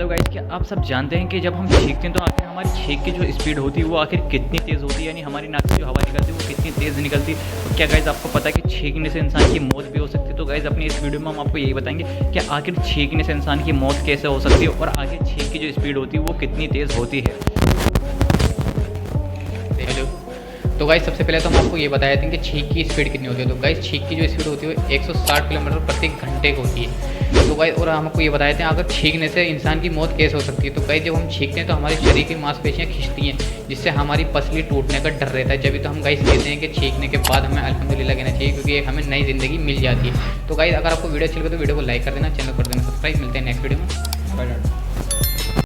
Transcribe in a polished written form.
Hello guys, क्या आप सब जानते हैं कि जब हम छींकते हैं तो आखिर हमारी छींक की जो स्पीड होती है वो आखिर कितनी तेज़ होती है, यानी हमारी नाक से जो हवा निकलती है वो कितनी तेज़ निकलती है। और क्या गाइस आपको पता है कि छींकने से इंसान की मौत भी हो सकती है। तो गाइस अपनी इस वीडियो में हम आपको यही बताएंगे कि आखिर छींकने से इंसान की मौत कैसे हो सकती है और आखिर छींक की जो स्पीड होती है वो कितनी तेज़ होती है। हेलो। तो गाइस सबसे पहले तो हम आपको ये बताए थे कि छींक की स्पीड कितनी होती है। तो गाइस छींक की जो स्पीड होती है वो 160 किलोमीटर प्रति घंटे की होती है। तो गाइस और हम आपको ये बताए थे अगर छींकने से इंसान की मौत कैसे हो सकती है। तो गाइस जब हम छींकते हैं तो हमारे शरीर की मांसपेशियाँ खिंचती हैं, जिससे हमारी पसली टूटने का डर रहता है। जब तो हम गाइस कहते हैं कि छींकने के बाद हमें अल्हम्दुलिल्लाह कहना चाहिए, क्योंकि एक हमें नई ज़िंदगी मिल जाती है। तो गाइस अगर आपको वीडियो अच्छी लगे तो वीडियो को लाइक कर देना, चैनल कर देना सब्सक्राइब। मिलते हैं नेक्स्ट वीडियो में।